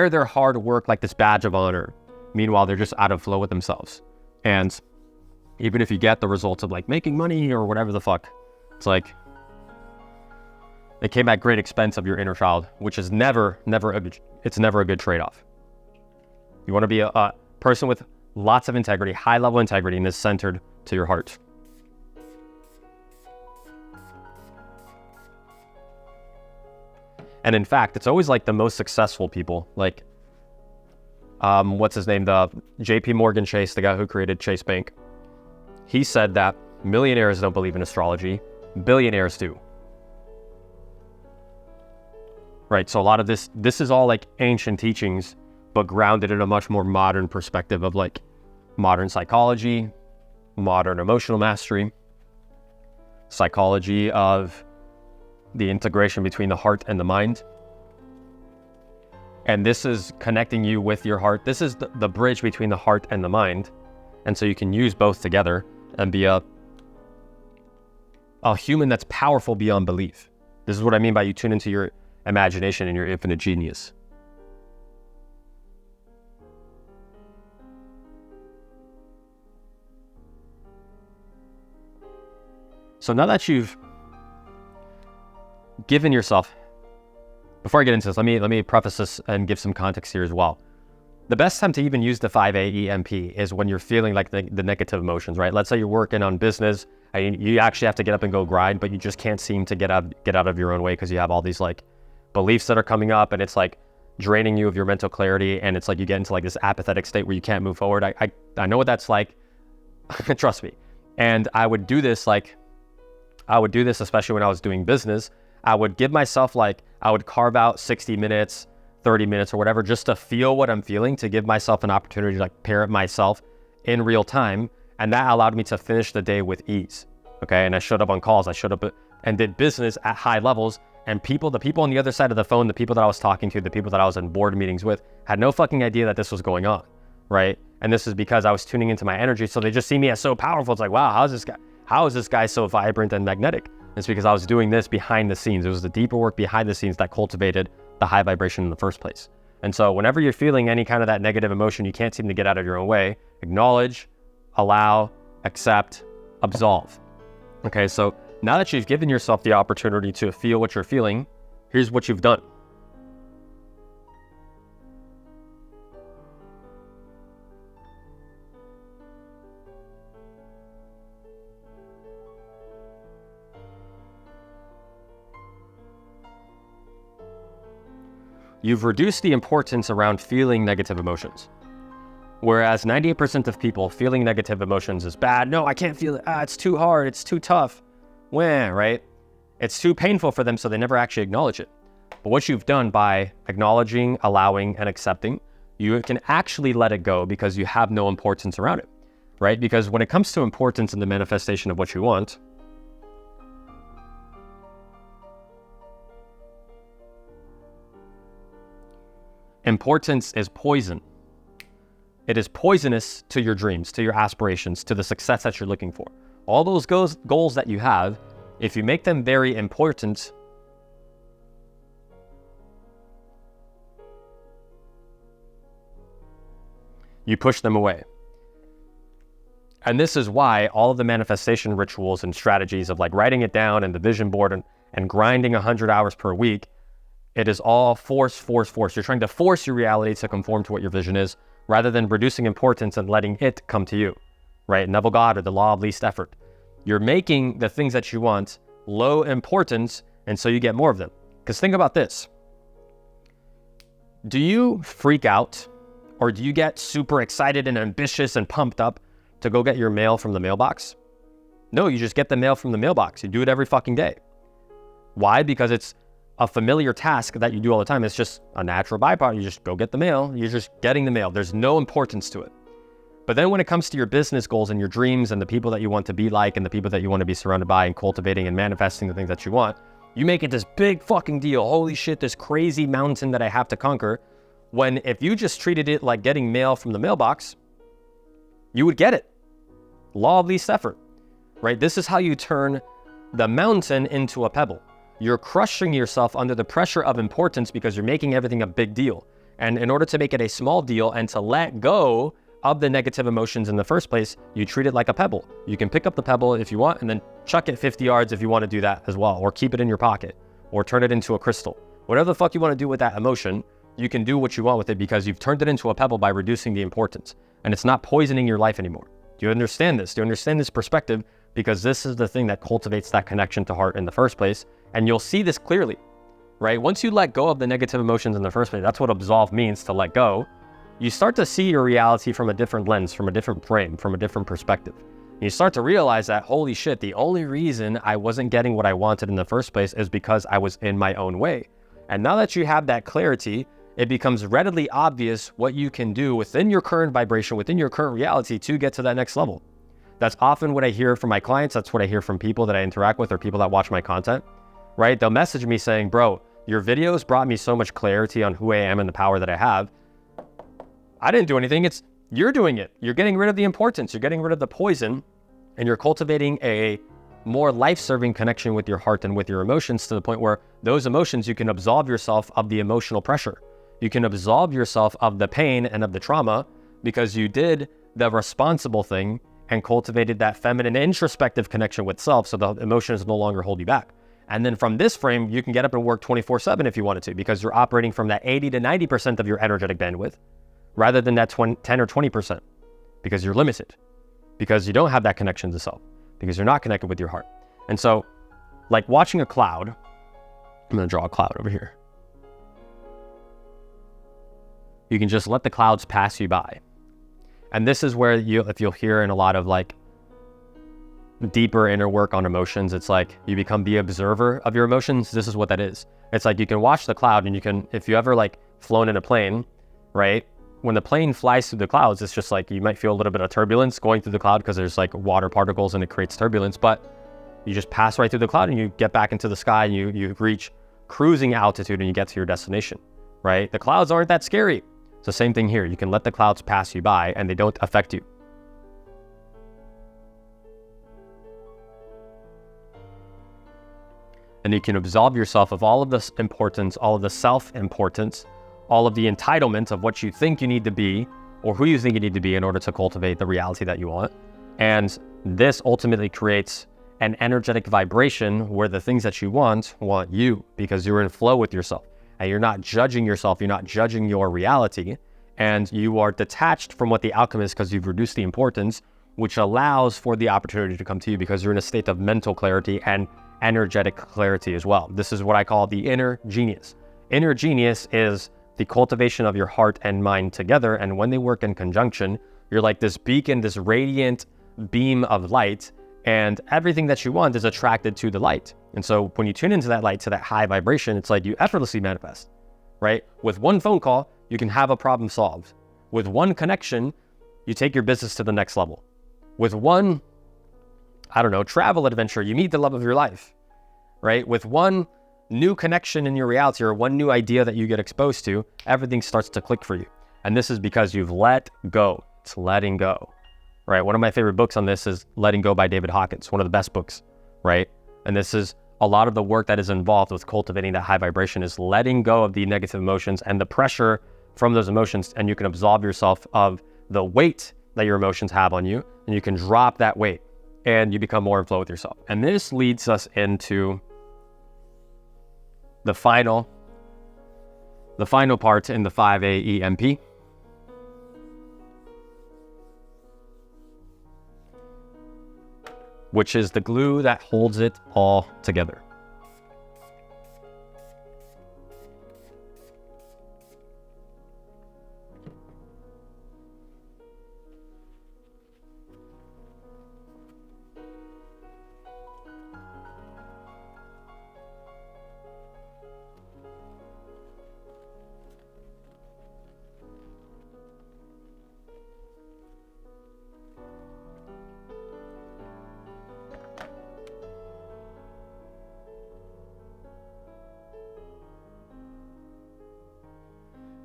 their hard work like this badge of honor. Meanwhile, they're just out of flow with themselves. And even if you get the results of like making money or whatever the fuck, it's like it came at great expense of your inner child, which is never a good trade-off. You want to be a person with lots of integrity, high level integrity, and is centered to your heart. And in fact, it's always like the most successful people, like, what's his name? The JP Morgan Chase, the guy who created Chase Bank. He said that millionaires don't believe in astrology, billionaires do. Right, so a lot of this is all like ancient teachings, but grounded in a much more modern perspective of like modern psychology, modern emotional mastery, psychology of the integration between the heart and the mind. And this is connecting you with your heart. This is the bridge between the heart and the mind. And so you can use both together and be a human that's powerful beyond belief. This is what I mean by you tune into your imagination and your infinite genius. So now that you've given yourself, before I get into this, let me preface this and give some context here as well. The best time to even use the 5A EMP is when you're feeling like the negative emotions, right? Let's say you're working on business and you actually have to get up and go grind, but you just can't seem to get out of your own way because you have all these like beliefs that are coming up, and it's like draining you of your mental clarity, and it's like you get into like this apathetic state where you can't move forward. I know what that's like. Trust me. And I would do this especially when I was doing business. I would give myself I would carve out 60 minutes, 30 minutes or whatever, just to feel what I'm feeling, to give myself an opportunity to like parent myself in real time. And that allowed me to finish the day with ease. Okay. And I showed up on calls. I showed up and did business at high levels. And the people on the other side of the phone, the people that I was talking to, the people that I was in board meetings with, had no fucking idea that this was going on. Right. And this is because I was tuning into my energy. So they just see me as so powerful. It's like, wow, how is this guy so vibrant and magnetic? It's because I was doing this behind the scenes. It was the deeper work behind the scenes that cultivated the high vibration in the first place. And so whenever you're feeling any kind of that negative emotion, you can't seem to get out of your own way, acknowledge, allow, accept, absolve. Okay, so now that you've given yourself the opportunity to feel what you're feeling, here's what you've done. You've reduced the importance around feeling negative emotions. Whereas 98% of people feeling negative emotions is bad. No, I can't feel it. It's too hard. It's too tough. Right? It's too painful for them, so they never actually acknowledge it. But what you've done by acknowledging, allowing, and accepting, you can actually let it go because you have no importance around it, right? Because when it comes to importance in the manifestation of what you want, importance is poison. It is poisonous to your dreams, to your aspirations, to the success that you're looking for. All those goals that you have, if you make them very important, you push them away. And this is why all of the manifestation rituals and strategies of like writing it down and the vision board and grinding 100 hours per week, it is all force. You're trying to force your reality to conform to what your vision is, rather than reducing importance and letting it come to you, right? Neville Goddard, the law of least effort. You're making the things that you want low importance, and so you get more of them. Because think about this. Do you freak out, or do you get super excited and ambitious and pumped up to go get your mail from the mailbox? No, you just get the mail from the mailbox. You do it every fucking day. Why? Because it's a familiar task that you do all the time. It's just a natural byproduct. You just go get the mail. You're just getting the mail. There's no importance to it. But then when it comes to your business goals and your dreams and the people that you want to be like and the people that you want to be surrounded by and cultivating and manifesting the things that you want, you make it this big fucking deal. Holy shit, this crazy mountain that I have to conquer. When if you just treated it like getting mail from the mailbox, you would get it. Law of least effort, right? This is how you turn the mountain into a pebble. You're crushing yourself under the pressure of importance because you're making everything a big deal. And in order to make it a small deal and to let go of the negative emotions in the first place, you treat it like a pebble. You can pick up the pebble if you want and then chuck it 50 yards if you want to do that as well, or keep it in your pocket, or turn it into a crystal. Whatever the fuck you want to do with that emotion, you can do what you want with it because you've turned it into a pebble by reducing the importance. And it's not poisoning your life anymore. Do you understand this? Do you understand this perspective? Because this is the thing that cultivates that connection to heart in the first place. And you'll see this clearly, right? Once you let go of the negative emotions in the first place, that's what absolve means, to let go. You start to see your reality from a different lens, from a different frame, from a different perspective. And you start to realize that, holy shit, the only reason I wasn't getting what I wanted in the first place is because I was in my own way. And now that you have that clarity, it becomes readily obvious what you can do within your current vibration, within your current reality to get to that next level. That's often what I hear from my clients. That's what I hear from people that I interact with or people that watch my content, right? They'll message me saying, bro, your videos brought me so much clarity on who I am and the power that I have. I didn't do anything. You're doing it. You're getting rid of the importance. You're getting rid of the poison, and you're cultivating a more life-serving connection with your heart and with your emotions, to the point where those emotions, you can absolve yourself of the emotional pressure. You can absolve yourself of the pain and of the trauma because you did the responsible thing and cultivated that feminine introspective connection with self, so the emotions no longer hold you back. And then from this frame, you can get up and work 24/7 if you wanted to, because you're operating from that 80 to 90% of your energetic bandwidth rather than that 10 or 20%, because you're limited, because you don't have that connection to self, because you're not connected with your heart. And so, like watching a cloud, I'm going to draw a cloud over here. You can just let the clouds pass you by. And this is where if you'll hear in a lot of like deeper inner work on emotions, it's like you become the observer of your emotions. This is what that is. It's like you can watch the cloud, and you can, if you ever like flown in a plane, right? When the plane flies through the clouds, it's just like you might feel a little bit of turbulence going through the cloud because there's like water particles and it creates turbulence, but you just pass right through the cloud and you get back into the sky and you reach cruising altitude and you get to your destination, right? The clouds aren't that scary. It's the same thing here. You can let the clouds pass you by and they don't affect you. And you can absolve yourself of all of this importance, all of the self-importance, all of the entitlement of what you think you need to be or who you think you need to be in order to cultivate the reality that you want. And this ultimately creates an energetic vibration where the things that you want you, because you're in flow with yourself and you're not judging yourself. You're not judging your reality, and you are detached from what the outcome is because you've reduced the importance, which allows for the opportunity to come to you because you're in a state of mental clarity and energetic clarity as well. This is what I call the inner genius. Inner genius is the cultivation of your heart and mind together. And when they work in conjunction, you're like this beacon, this radiant beam of light, and everything that you want is attracted to the light. And so when you tune into that light, to that high vibration, it's like you effortlessly manifest, right? With one phone call, you can have a problem solved. With one connection, you take your business to the next level. With one, travel adventure, you meet the love of your life, right? With one new connection in your reality or one new idea that you get exposed to, everything starts to click for you. And this is because you've let go. It's letting go, right? One of my favorite books on this is Letting Go by David Hawkins, one of the best books, right? And this is a lot of the work that is involved with cultivating that high vibration is letting go of the negative emotions and the pressure from those emotions. And you can absolve yourself of the weight that your emotions have on you, and you can drop that weight and you become more in flow with yourself. And this leads us into the final part in the 5A EMP, which is the glue that holds it all together.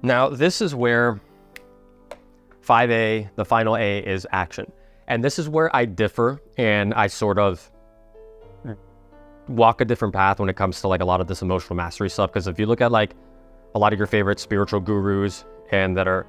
Now, this is where 5A, the final A, is action. And this is where I differ and I sort of walk a different path when it comes to like a lot of this emotional mastery stuff. Because if you look at like a lot of your favorite spiritual gurus and that are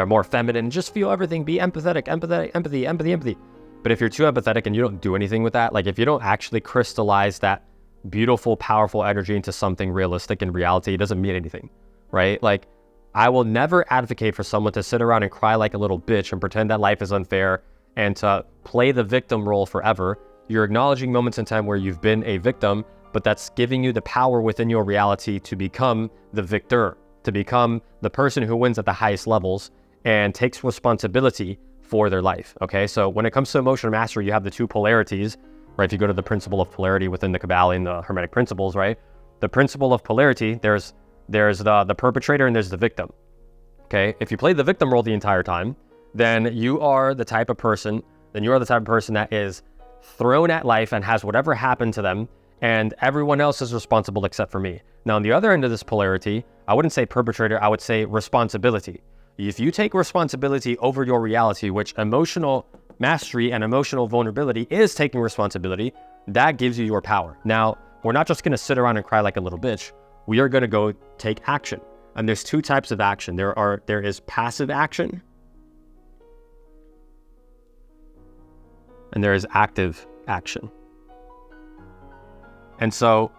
more feminine, just feel everything, be empathetic, empathy. But if you're too empathetic and you don't do anything with that, like if you don't actually crystallize that beautiful, powerful energy into something realistic in reality, it doesn't mean anything, right? Like, I will never advocate for someone to sit around and cry like a little bitch and pretend that life is unfair and to play the victim role forever. You're acknowledging moments in time where you've been a victim, but that's giving you the power within your reality to become the victor, to become the person who wins at the highest levels and takes responsibility for their life, okay? So when it comes to emotional mastery, you have the two polarities, right? If you go to the principle of polarity within the Kabbalah and the Hermetic principles, right? The principle of polarity, there's the perpetrator and there's the victim, okay? If you play the victim role the entire time, then you are the type of person that is thrown at life and has whatever happened to them, and everyone else is responsible except for me. Now, on the other end of this polarity, I wouldn't say perpetrator, I would say responsibility. If you take responsibility over your reality, which emotional mastery and emotional vulnerability is taking responsibility, that gives you your power. Now, we're not just gonna sit around and cry like a little bitch. We are going to go take action. And there's two types of action. There is passive action and there is active action. And so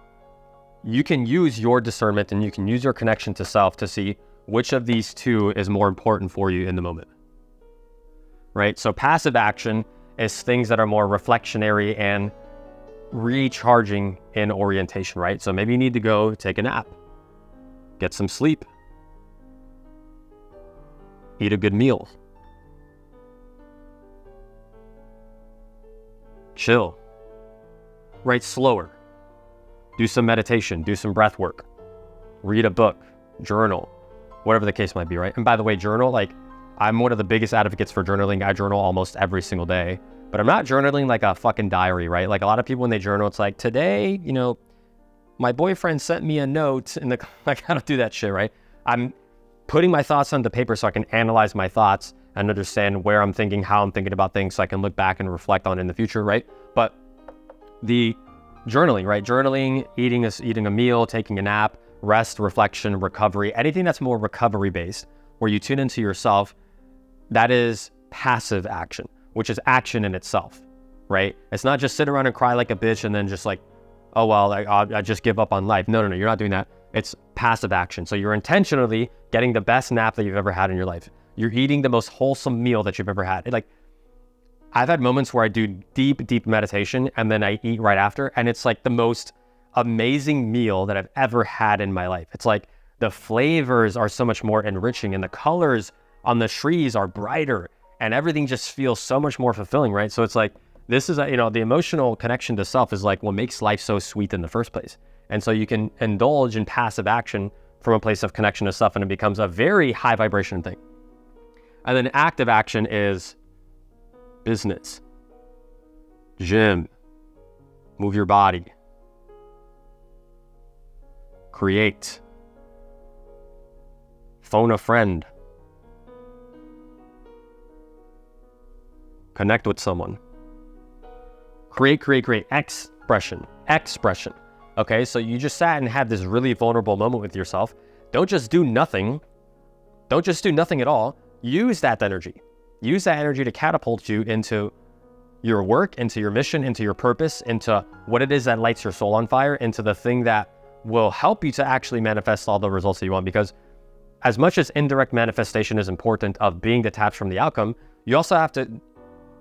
you can use your discernment and you can use your connection to self to see which of these two is more important for you in the moment, right? So passive action is things that are more reflectionary and recharging in orientation, right? So maybe you need to go take a nap, get some sleep, eat a good meal, chill, write slower, do some meditation, do some breath work, read a book, journal, whatever the case might be, right? And by the way, journal, like I'm one of the biggest advocates for journaling. I journal almost every single day. But I'm not journaling like a fucking diary, right? Like a lot of people when they journal, it's like, today, my boyfriend sent me a note and like, I don't do that shit, right? I'm putting my thoughts onto paper so I can analyze my thoughts and understand where I'm thinking, how I'm thinking about things so I can look back and reflect on it in the future, right? But the journaling, right? Journaling, eating a meal, taking a nap, rest, reflection, recovery, anything that's more recovery based, where you tune into yourself, that is passive action, which is action in itself, right? It's not just sit around and cry like a bitch and then just like, oh, well, I just give up on life. No, you're not doing that. It's passive action. So you're intentionally getting the best nap that you've ever had in your life. You're eating the most wholesome meal that you've ever had. I've had moments where I do deep meditation and then I eat right after, and it's like the most amazing meal that I've ever had in my life. It's like the flavors are so much more enriching and the colors on the trees are brighter and everything just feels so much more fulfilling, right? So it's like, this is, the emotional connection to self is like what makes life so sweet in the first place. And so you can indulge in passive action from a place of connection to stuff, and it becomes a very high vibration thing. And then active action is business, gym, move your body, create, phone a friend, connect with someone, create, expression. Okay, so you just sat and had this really vulnerable moment with yourself. Don't just do nothing. Don't just do nothing at all. Use that energy. Use that energy to catapult you into your work, into your mission, into your purpose, into what it is that lights your soul on fire, into the thing that will help you to actually manifest all the results that you want. Because as much as indirect manifestation is important of being detached from the outcome, you also have to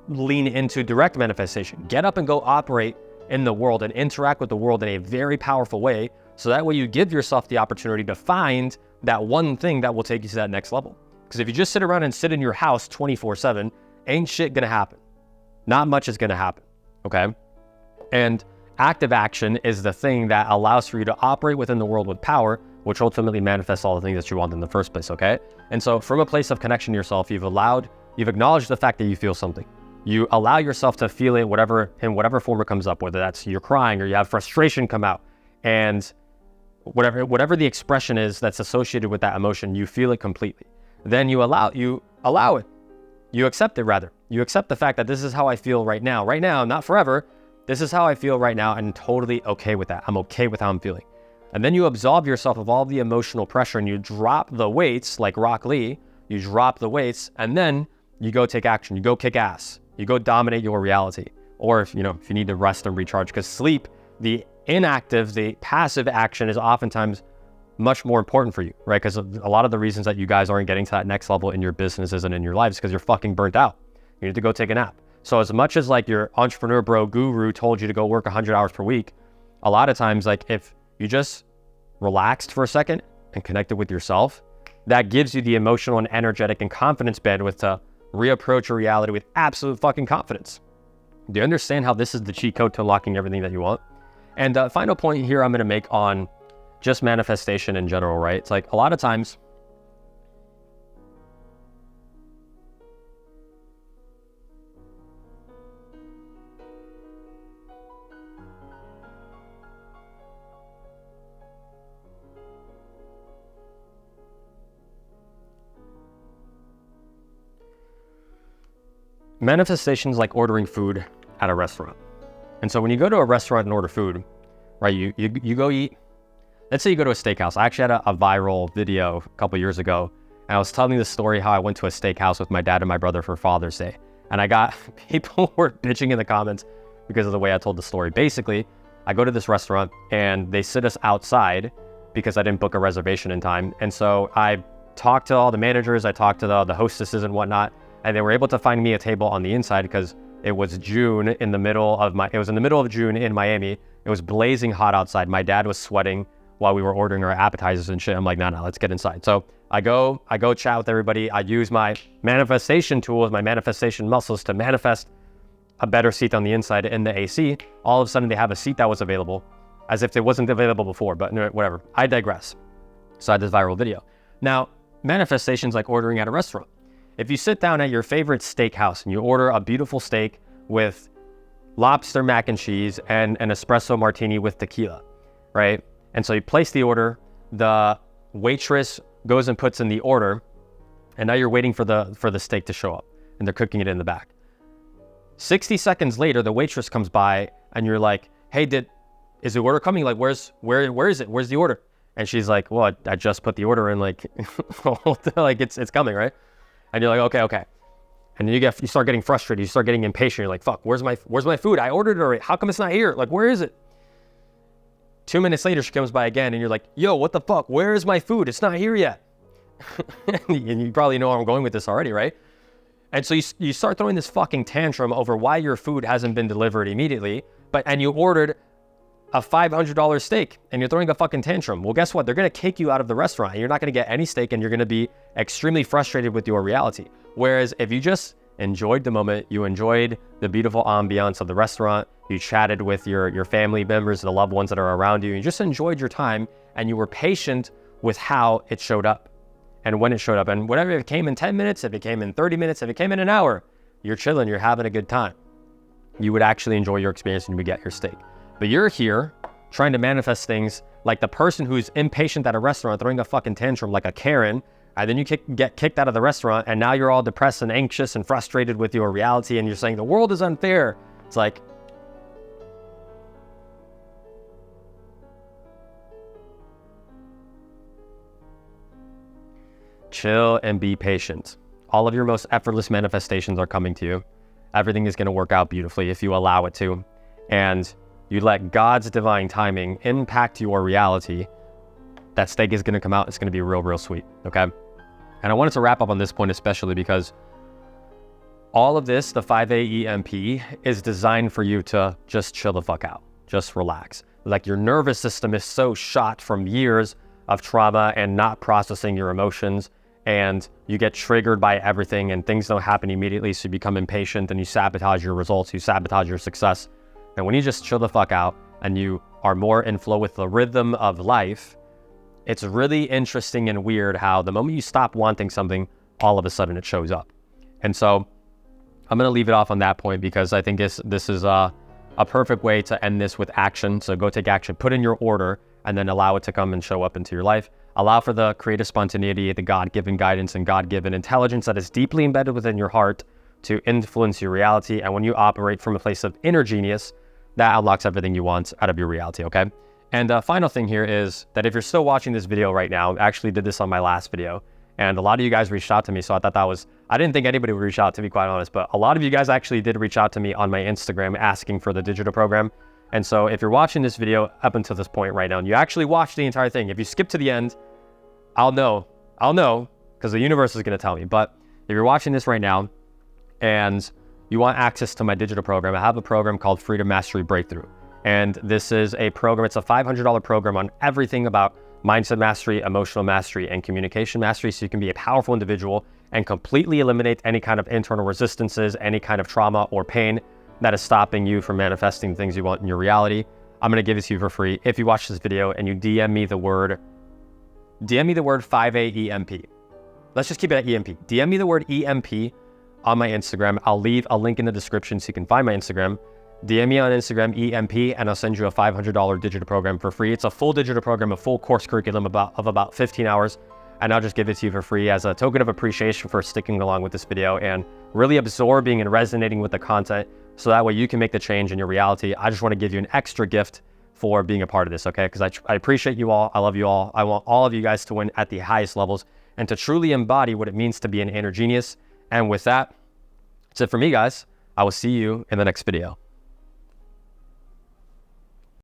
lean into direct manifestation. Get up and go operate in the world and interact with the world in a very powerful way. So that way you give yourself the opportunity to find that one thing that will take you to that next level. Because if you just sit around and sit in your house 24/7, ain't shit gonna happen. Not much is gonna happen, okay? And active action is the thing that allows for you to operate within the world with power, which ultimately manifests all the things that you want in the first place, okay? And so from a place of connection to yourself, you've acknowledged the fact that you feel something. You allow yourself to feel it in whatever form it comes up, whether that's you're crying or you have frustration come out, and whatever the expression is that's associated with that emotion, you feel it completely. Then you allow it. You accept it, rather. You accept the fact that this is how I feel right now, not forever. This is how I feel right now, and totally okay with that. I'm okay with how I'm feeling. And then you absolve yourself of all the emotional pressure and you drop the weights like Rock Lee. You drop the weights and then you go take action. You go kick ass. You go dominate your reality. Or if you need to rest and recharge, because sleep, the inactive, the passive action is oftentimes much more important for you, right? Because a lot of the reasons that you guys aren't getting to that next level in your businesses and in your lives is because you're fucking burnt out. You need to go take a nap. So as much as like your entrepreneur bro guru told you to go work 100 hours per week, a lot of times, like if you just relaxed for a second and connected with yourself, that gives you the emotional and energetic and confidence bandwidth to reapproach your reality with absolute fucking confidence. Do you understand how this is the cheat code to unlocking everything that you want? And the final point here I'm going to make on just manifestation in general, right? It's like a lot of times manifestations like ordering food at a restaurant. And so when you go to a restaurant and order food, right, you go eat. Let's say you go to a steakhouse. I actually had a viral video a couple years ago, and I was telling the story how I went to a steakhouse with my dad and my brother for Father's Day. And I got people were bitching in the comments because of the way I told the story. Basically, I go to this restaurant and they sit us outside because I didn't book a reservation in time. And so I talked to all the managers, I talked to the hostesses and whatnot, and they were able to find me a table on the inside because it was June in the middle of June in Miami. It was blazing hot outside. My dad was sweating while we were ordering our appetizers and shit. I'm like, no, let's get inside. So I go chat with everybody. I use my manifestation tools, my manifestation muscles to manifest a better seat on the inside in the AC. All of a sudden they have a seat that was available as if it wasn't available before, but whatever. I digress. So I had this viral video. Now, manifestations like ordering at a restaurant. If you sit down at your favorite steakhouse and you order a beautiful steak with lobster mac and cheese and an espresso martini with tequila, right? And so you place the order, the waitress goes and puts in the order, and now you're waiting for the steak to show up, and they're cooking it in the back. 60 seconds later, the waitress comes by, and you're like, "Hey, is the order coming? Like, where is it? Where's the order?" And she's like, "Well, I just put the order in, like, like it's coming, right?" And you're like, okay. And then you start getting frustrated. You start getting impatient. You're like, "Fuck, where's my food? I ordered it already. How come it's not here? Like, where is it?" 2 minutes later, she comes by again, and you're like, "Yo, what the fuck? Where is my food? It's not here yet." And you probably know where I'm going with this already, right? And so you start throwing this fucking tantrum over why your food hasn't been delivered immediately, and you ordered a $500 steak, and you're throwing a fucking tantrum. Well, guess what? They're going to kick you out of the restaurant, and you're not going to get any steak, and you're going to be extremely frustrated with your reality. Whereas if you just enjoyed the moment, you enjoyed the beautiful ambiance of the restaurant, you chatted with your family members, the loved ones that are around you, you just enjoyed your time, and you were patient with how it showed up and when it showed up. And whatever, if it came in 10 minutes, if it came in 30 minutes, if it came in an hour, you're chilling, you're having a good time. You would actually enjoy your experience and you would get your steak. But you're here trying to manifest things like the person who's impatient at a restaurant, throwing a fucking tantrum like a Karen, and then you get kicked out of the restaurant, and now you're all depressed and anxious and frustrated with your reality, and you're saying the world is unfair. It's like, chill and be patient. All of your most effortless manifestations are coming to you. Everything is going to work out beautifully if you allow it to. And you let God's divine timing impact your reality. That steak is going to come out. It's going to be real, real sweet. Okay. And I wanted to wrap up on this point, especially because all of this, the 5-AEMP, is designed for you to just chill the fuck out. Just relax. Like your nervous system is so shot from years of trauma and not processing your emotions, and you get triggered by everything and things don't happen immediately, so you become impatient and you sabotage your results, you sabotage your success. And when you just chill the fuck out and you are more in flow with the rhythm of life, it's really interesting and weird how the moment you stop wanting something, all of a sudden it shows up. And so I'm going to leave it off on that point because I think this is a perfect way to end this with action. So go take action, put in your order, and then allow it to come and show up into your life. Allow for the creative spontaneity, the God-given guidance and God-given intelligence that is deeply embedded within your heart to influence your reality. And when you operate from a place of inner genius, that unlocks everything you want out of your reality, okay? And the final thing here is that if you're still watching this video right now, I actually did this on my last video, and a lot of you guys reached out to me, so I thought I didn't think anybody would reach out, to be quite honest, but a lot of you guys actually did reach out to me on my Instagram asking for the digital program. And so if you're watching this video up until this point right now, and you actually watched the entire thing, if you skip to the end, I'll know, because the universe is going to tell me. But if you're watching this right now and you want access to my digital program, I have a program called Freedom Mastery Breakthrough. And this is a program, it's a $500 program on everything about mindset mastery, emotional mastery, and communication mastery, so you can be a powerful individual and completely eliminate any kind of internal resistances, any kind of trauma or pain that is stopping you from manifesting things you want in your reality. I'm going to give it to you for free if you watch this video and you DM me the word 5-AEMP. Let's just keep it at EMP. DM me the word EMP on my Instagram. I'll leave a link in the description so you can find my Instagram. DM me on Instagram, EMP, and I'll send you a $500 digital program for free. It's a full digital program, a full course curriculum of about 15 hours, and I'll just give it to you for free as a token of appreciation for sticking along with this video and really absorbing and resonating with the content, so that way you can make the change in your reality. I just want to give you an extra gift for being a part of this, okay? Because I appreciate you all. I love you all. I want all of you guys to win at the highest levels and to truly embody what it means to be an inner genius. And with that, that's it for me, guys. I will see you in the next video.